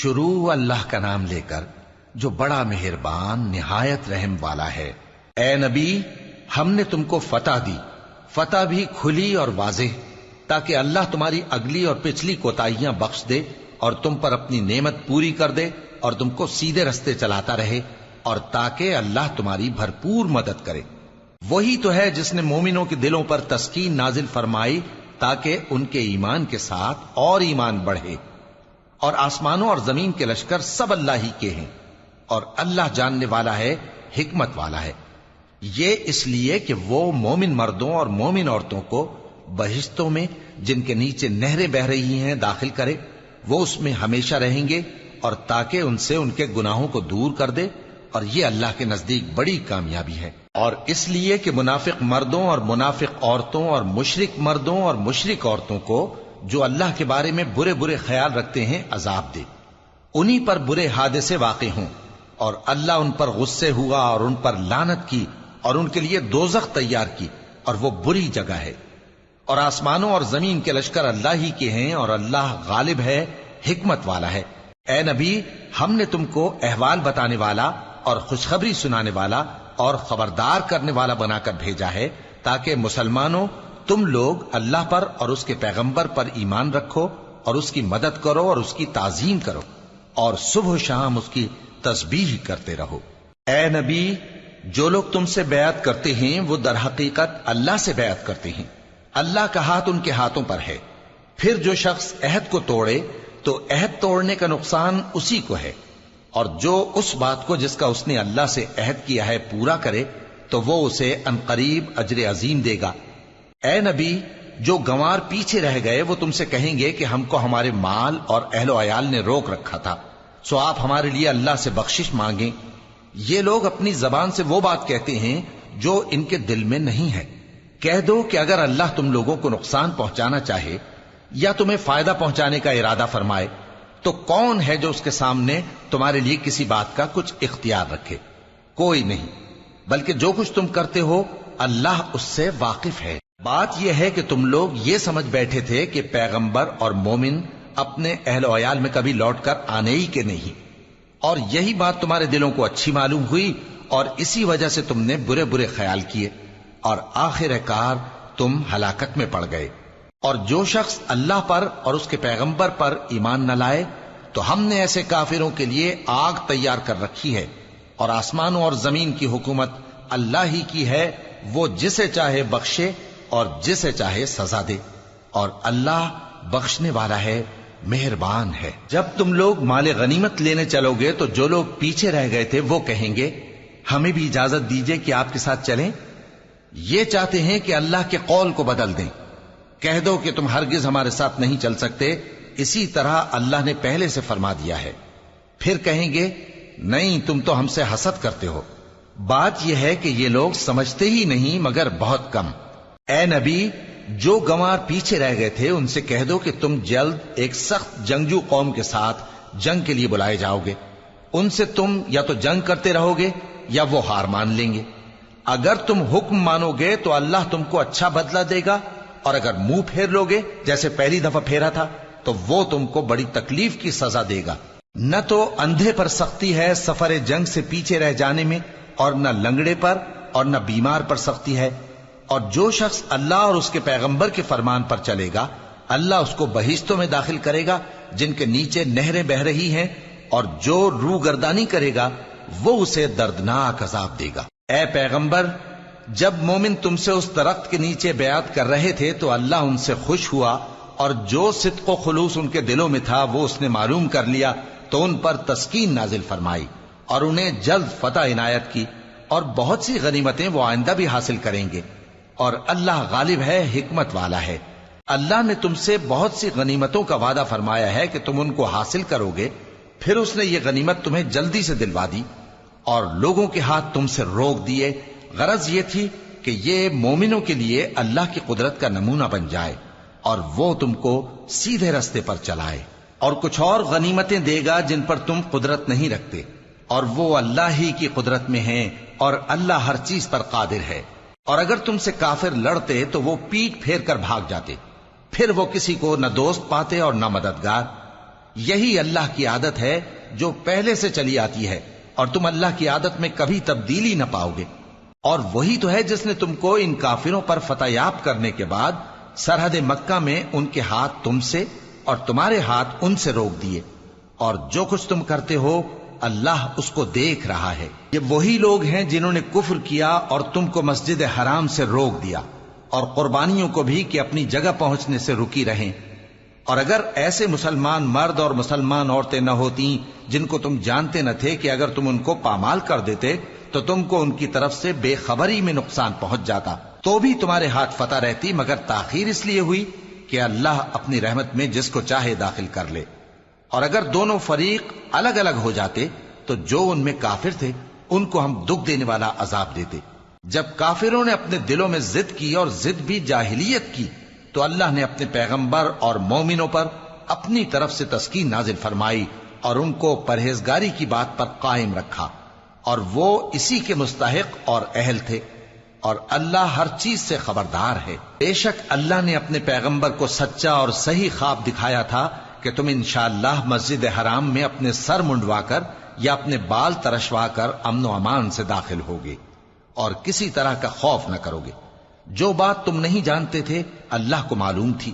شروع اللہ کا نام لے کر جو بڑا مہربان نہایت رحم والا ہے۔ اے نبی، ہم نے تم کو فتح دی، فتح بھی کھلی اور واضح، تاکہ اللہ تمہاری اگلی اور پچھلی کوتاہیاں بخش دے اور تم پر اپنی نعمت پوری کر دے اور تم کو سیدھے رستے چلاتا رہے، اور تاکہ اللہ تمہاری بھرپور مدد کرے۔ وہی تو ہے جس نے مومنوں کے دلوں پر تسکین نازل فرمائی تاکہ ان کے ایمان کے ساتھ اور ایمان بڑھے۔ اور آسمانوں اور زمین کے لشکر سب اللہ ہی کے ہیں، اور اللہ جاننے والا ہے، حکمت والا ہے۔ یہ اس لیے کہ وہ مومن مردوں اور مومن عورتوں کو بہشتوں میں جن کے نیچے نہریں بہ رہی ہیں داخل کرے، وہ اس میں ہمیشہ رہیں گے، اور تاکہ ان سے ان کے گناہوں کو دور کر دے، اور یہ اللہ کے نزدیک بڑی کامیابی ہے۔ اور اس لیے کہ منافق مردوں اور منافق عورتوں اور مشرک مردوں اور مشرک عورتوں کو جو اللہ کے بارے میں برے برے خیال رکھتے ہیں عذاب دے، انہی پر برے حادثے واقع ہوں، اور اللہ ان پر غصے ہوا اور ان پر لعنت کی اور ان کے لیے دوزخ تیار کی، اور وہ بری جگہ ہے۔ اور آسمانوں اور زمین کے لشکر اللہ ہی کے ہیں، اور اللہ غالب ہے، حکمت والا ہے۔ اے نبی، ہم نے تم کو احوال بتانے والا اور خوشخبری سنانے والا اور خبردار کرنے والا بنا کر بھیجا ہے، تاکہ مسلمانوں تم لوگ اللہ پر اور اس کے پیغمبر پر ایمان رکھو اور اس کی مدد کرو اور اس کی تعظیم کرو، اور صبح و شام اس کی تسبیح کرتے رہو۔ اے نبی، جو لوگ تم سے بیعت کرتے ہیں وہ در حقیقت اللہ سے بیعت کرتے ہیں، اللہ کا ہاتھ ان کے ہاتھوں پر ہے۔ پھر جو شخص عہد کو توڑے تو عہد توڑنے کا نقصان اسی کو ہے، اور جو اس بات کو جس کا اس نے اللہ سے عہد کیا ہے پورا کرے تو وہ اسے عنقریب اجر عظیم دے گا۔ اے نبی، جو گنوار پیچھے رہ گئے وہ تم سے کہیں گے کہ ہم کو ہمارے مال اور اہل و عیال نے روک رکھا تھا، سو آپ ہمارے لیے اللہ سے بخشش مانگیں۔ یہ لوگ اپنی زبان سے وہ بات کہتے ہیں جو ان کے دل میں نہیں ہے۔ کہہ دو کہ اگر اللہ تم لوگوں کو نقصان پہنچانا چاہے یا تمہیں فائدہ پہنچانے کا ارادہ فرمائے تو کون ہے جو اس کے سامنے تمہارے لیے کسی بات کا کچھ اختیار رکھے؟ کوئی نہیں، بلکہ جو کچھ تم کرتے ہو اللہ اس سے واقف ہے۔ بات یہ ہے کہ تم لوگ یہ سمجھ بیٹھے تھے کہ پیغمبر اور مومن اپنے اہل و عیال میں کبھی لوٹ کر آنے ہی کے نہیں، اور یہی بات تمہارے دلوں کو اچھی معلوم ہوئی اور اسی وجہ سے تم نے برے برے خیال کیے، اور آخر کار تم ہلاکت میں پڑ گئے۔ اور جو شخص اللہ پر اور اس کے پیغمبر پر ایمان نہ لائے تو ہم نے ایسے کافروں کے لیے آگ تیار کر رکھی ہے، اور آسمانوں اور زمین کی حکومت اللہ ہی کی ہے، وہ جسے چاہے بخشے اور جسے چاہے سزا دے، اور اللہ بخشنے والا ہے، مہربان ہے۔ جب تم لوگ مال غنیمت لینے چلو گے تو جو لوگ پیچھے رہ گئے تھے وہ کہیں گے ہمیں بھی اجازت دیجئے کہ آپ کے ساتھ چلیں۔ یہ چاہتے ہیں کہ اللہ کے قول کو بدل دیں۔ کہہ دو کہ تم ہرگز ہمارے ساتھ نہیں چل سکتے، اسی طرح اللہ نے پہلے سے فرما دیا ہے۔ پھر کہیں گے نہیں، تم تو ہم سے حسد کرتے ہو۔ بات یہ ہے کہ یہ لوگ سمجھتے ہی نہیں مگر بہت کم۔ اے نبی، جو گنوار پیچھے رہ گئے تھے ان سے کہہ دو کہ تم جلد ایک سخت جنگجو قوم کے ساتھ جنگ کے لیے بلائے جاؤ گے، ان سے تم یا تو جنگ کرتے رہو گے یا وہ ہار مان لیں گے۔ اگر تم حکم مانو گے تو اللہ تم کو اچھا بدلہ دے گا، اور اگر منہ پھیر لو گے جیسے پہلی دفعہ پھیرا تھا تو وہ تم کو بڑی تکلیف کی سزا دے گا۔ نہ تو اندھے پر سختی ہے سفر جنگ سے پیچھے رہ جانے میں، اور نہ لنگڑے پر اور نہ بیمار پر سختی ہے۔ اور جو شخص اللہ اور اس کے پیغمبر کے فرمان پر چلے گا اللہ اس کو بہشتوں میں داخل کرے گا جن کے نیچے نہریں بہ رہی ہیں، اور جو روگردانی کرے گا وہ اسے دردناک عذاب دے گا۔ اے پیغمبر، جب مومن تم سے اس درخت کے نیچے بیعت کر رہے تھے تو اللہ ان سے خوش ہوا، اور جو صدق و خلوص ان کے دلوں میں تھا وہ اس نے معلوم کر لیا تو ان پر تسکین نازل فرمائی اور انہیں جلد فتح عنایت کی، اور بہت سی غنیمتیں وہ آئندہ بھی حاصل کریں گے، اور اللہ غالب ہے، حکمت والا ہے۔ اللہ نے تم سے بہت سی غنیمتوں کا وعدہ فرمایا ہے کہ تم ان کو حاصل کرو گے، پھر اس نے یہ غنیمت تمہیں جلدی سے دلوا دی اور لوگوں کے ہاتھ تم سے روک دیے۔ غرض یہ تھی کہ یہ مومنوں کے لیے اللہ کی قدرت کا نمونہ بن جائے اور وہ تم کو سیدھے رستے پر چلائے، اور کچھ اور غنیمتیں دے گا جن پر تم قدرت نہیں رکھتے، اور وہ اللہ ہی کی قدرت میں ہیں، اور اللہ ہر چیز پر قادر ہے۔ اور اگر تم سے کافر لڑتے تو وہ پیٹ پھیر کر بھاگ جاتے، پھر وہ کسی کو نہ دوست پاتے اور نہ مددگار۔ یہی اللہ کی عادت ہے جو پہلے سے چلی آتی ہے، اور تم اللہ کی عادت میں کبھی تبدیلی نہ پاؤ گے۔ اور وہی تو ہے جس نے تم کو ان کافروں پر فتح یاب کرنے کے بعد سرحد مکہ میں ان کے ہاتھ تم سے اور تمہارے ہاتھ ان سے روک دیے، اور جو کچھ تم کرتے ہو اللہ اس کو دیکھ رہا ہے۔ یہ وہی لوگ ہیں جنہوں نے کفر کیا اور تم کو مسجد حرام سے روک دیا، اور قربانیوں کو بھی کہ اپنی جگہ پہنچنے سے رکی رہیں۔ اور اگر ایسے مسلمان مرد اور مسلمان عورتیں نہ ہوتی جن کو تم جانتے نہ تھے کہ اگر تم ان کو پامال کر دیتے تو تم کو ان کی طرف سے بے خبری میں نقصان پہنچ جاتا، تو بھی تمہارے ہاتھ فتح رہتی، مگر تاخیر اس لیے ہوئی کہ اللہ اپنی رحمت میں جس کو چاہے داخل کر لے۔ اور اگر دونوں فریق الگ الگ ہو جاتے تو جو ان میں کافر تھے ان کو ہم دکھ دینے والا عذاب دیتے۔ جب کافروں نے اپنے دلوں میں ضد کی، اور ضد بھی جاہلیت کی، تو اللہ نے اپنے پیغمبر اور مومنوں پر اپنی طرف سے تسکین نازل فرمائی اور ان کو پرہیزگاری کی بات پر قائم رکھا، اور وہ اسی کے مستحق اور اہل تھے، اور اللہ ہر چیز سے خبردار ہے۔ بے شک اللہ نے اپنے پیغمبر کو سچا اور صحیح خواب دکھایا تھا کہ تم انشاءاللہ مسجد حرام میں اپنے سر منڈوا کر یا اپنے بال ترشوا کر امن و امان سے داخل ہوگے اور کسی طرح کا خوف نہ کرو گے۔ جو بات تم نہیں جانتے تھے اللہ کو معلوم تھی،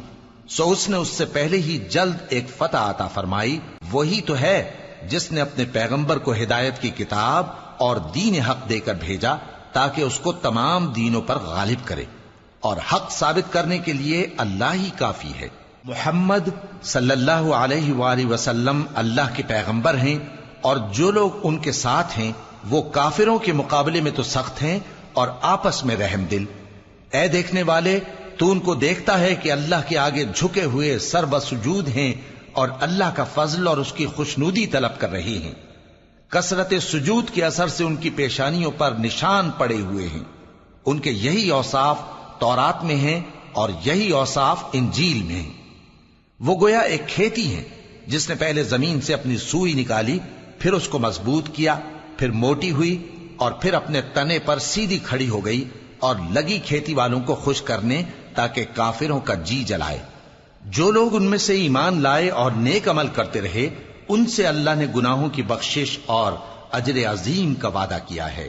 سو اس نے اس سے پہلے ہی جلد ایک فتح عطا فرمائی۔ وہی تو ہے جس نے اپنے پیغمبر کو ہدایت کی کتاب اور دین حق دے کر بھیجا تاکہ اس کو تمام دینوں پر غالب کرے، اور حق ثابت کرنے کے لیے اللہ ہی کافی ہے۔ محمد صلی اللہ علیہ وآلہ وسلم اللہ کے پیغمبر ہیں، اور جو لوگ ان کے ساتھ ہیں وہ کافروں کے مقابلے میں تو سخت ہیں اور آپس میں رحم دل۔ اے دیکھنے والے، تو ان کو دیکھتا ہے کہ اللہ کے آگے جھکے ہوئے سر بسجود ہیں اور اللہ کا فضل اور اس کی خوشنودی طلب کر رہے ہیں۔ کثرت سجود کے اثر سے ان کی پیشانیوں پر نشان پڑے ہوئے ہیں۔ ان کے یہی اوصاف تورات میں ہیں اور یہی اوصاف انجیل میں ہیں۔ وہ گویا ایک کھیتی ہے جس نے پہلے زمین سے اپنی سوئی نکالی، پھر اس کو مضبوط کیا، پھر موٹی ہوئی، اور پھر اپنے تنے پر سیدھی کھڑی ہو گئی، اور لگی کھیتی والوں کو خوش کرنے تاکہ کافروں کا جی جلائے۔ جو لوگ ان میں سے ایمان لائے اور نیک عمل کرتے رہے ان سے اللہ نے گناہوں کی بخشش اور اجر عظیم کا وعدہ کیا ہے۔